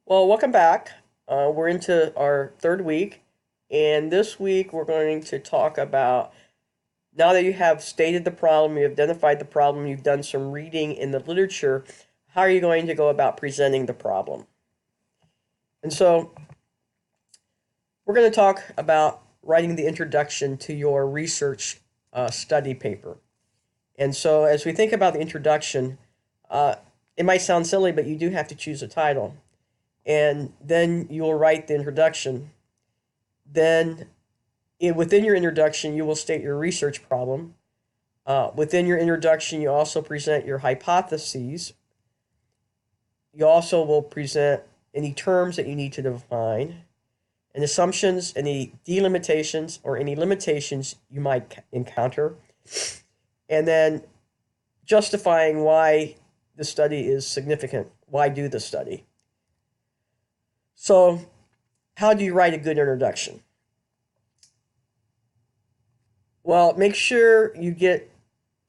Well, welcome back. We're into our third week, and this week we're going to talk about now that you have stated the problem, you've identified the problem, you've done some reading in the literature, how are you going to go about presenting the problem? And so we're going to talk about writing the introduction to your research study paper. And so as we think about the introduction, uh, it might sound silly, but you do have to choose a title. And then you will write the introduction. Then, within your introduction, you will state your research problem. Within your introduction, you also present your hypotheses. You also will present any terms that you need to define, and assumptions, any delimitations, or any limitations you might encounter, and then justifying why the study is significant. Why do the study? So, how do you write a good introduction? Well, make sure you get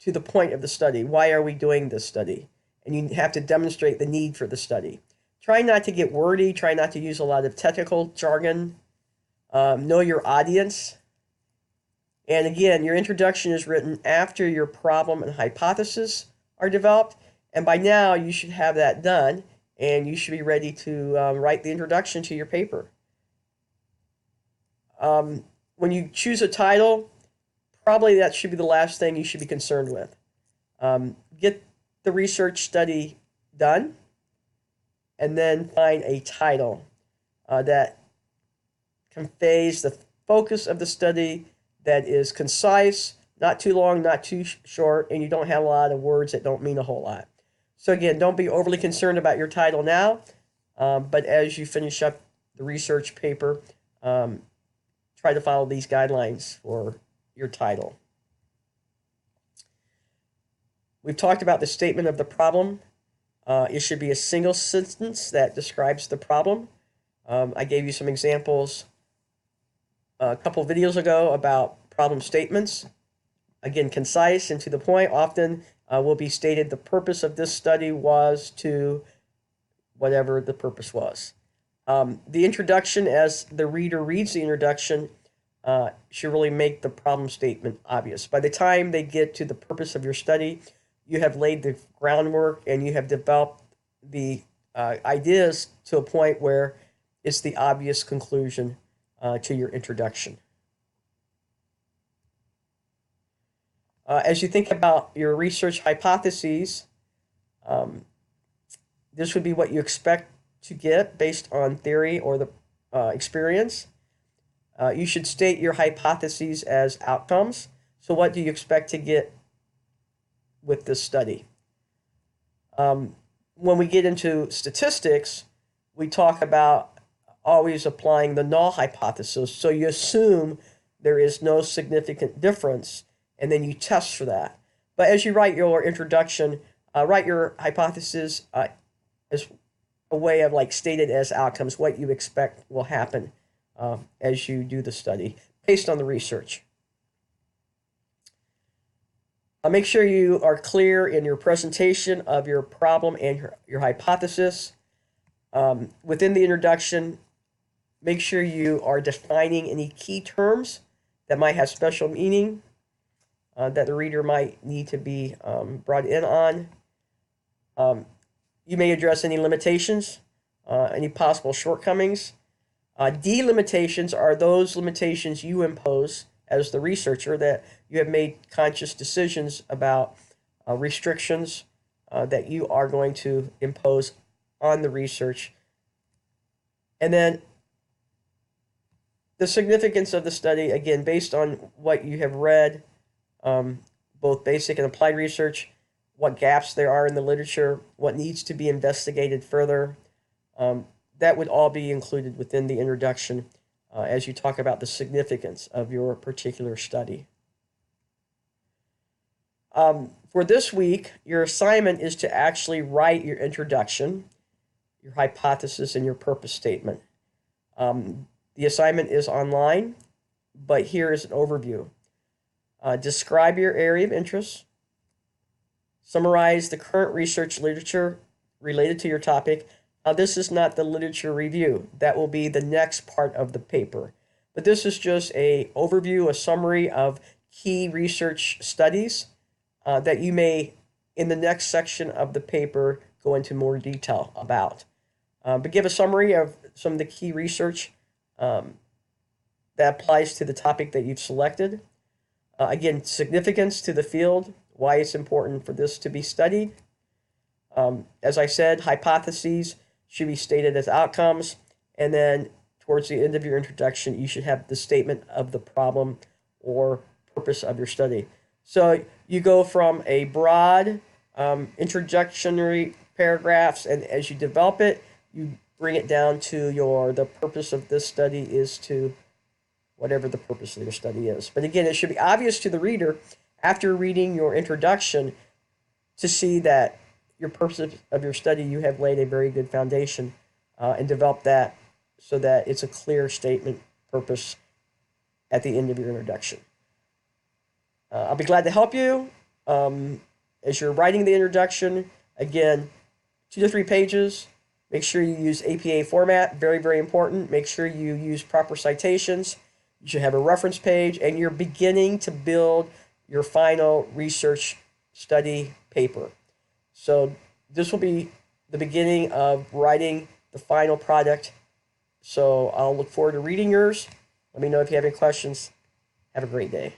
to the point of the study. Why are we doing this study? And you have to demonstrate the need for the study. Try not to get wordy. Try not to use a lot of technical jargon. Know your audience. And again, your introduction is written after your problem and hypothesis are developed. And by now, you should have that done. And you should be ready to write the introduction to your paper. When you choose a title, probably that should be the last thing you should be concerned with. Get the research study done, and then find a title that conveys the focus of the study, that is concise, not too long, not too short, and you don't have a lot of words that don't mean a whole lot. So again, don't be overly concerned about your title now, but as you finish up the research paper, try to follow these guidelines for your title. We've talked about the statement of the problem. It should be a single sentence that describes the problem. I gave you some examples a couple videos ago about problem statements. Again, concise and to the point. Often will be stated the purpose of this study was to whatever the purpose was. The introduction, as the reader reads the introduction, should really make the problem statement obvious. By the time they get to the purpose of your study, you have laid the groundwork and you have developed the ideas to a point where it's the obvious conclusion to your introduction. As you think about your research hypotheses, this would be what you expect to get based on theory or the experience. You should state your hypotheses as outcomes. So, what do you expect to get with this study? When we get into statistics, we talk about always applying the null hypothesis. So, you assume there is no significant difference, and then you test for that. But as you write your introduction, write your hypothesis as a way of like stated as outcomes, what you expect will happen as you do the study based on the research. Make sure you are clear in your presentation of your problem and your hypothesis. Within the introduction, make sure you are defining any key terms that might have special meaning that the reader might need to be brought in on. You may address any limitations, any possible shortcomings. Delimitations are those limitations you impose as the researcher that you have made conscious decisions about restrictions that you are going to impose on the research. And then the significance of the study, again, based on what you have read, both basic and applied research, what gaps there are in the literature, what needs to be investigated further. That would all be included within the introduction as you talk about the significance of your particular study. For this week, your assignment is to actually write your introduction, your hypothesis, and your purpose statement. The assignment is online, but here is an overview. Describe your area of interest. Summarize the current research literature related to your topic. This is not the literature review. That will be the next part of the paper. But this is just a overview, a summary of key research studies that you may, in the next section of the paper, go into more detail about. But give a summary of some of the key research that applies to the topic that you've selected. Again, significance to the field, why it's important for this to be studied. As I said, hypotheses should be stated as outcomes, and then towards the end of your introduction, you should have the statement of the problem or purpose of your study. So you go from a broad introductory paragraphs, and as you develop it, you bring it down to the purpose of this study is to whatever the purpose of your study is. But again, it should be obvious to the reader after reading your introduction to see that your purpose of your study, you have laid a very good foundation and developed that so that it's a clear statement, purpose at the end of your introduction. I'll be glad to help you as you're writing the introduction. Again, 2 to 3 pages. Make sure you use APA format, very, very important. Make sure you use proper citations. You should have a reference page, and you're beginning to build your final research study paper. So this will be the beginning of writing the final product. So I'll look forward to reading yours. Let me know if you have any questions. Have a great day.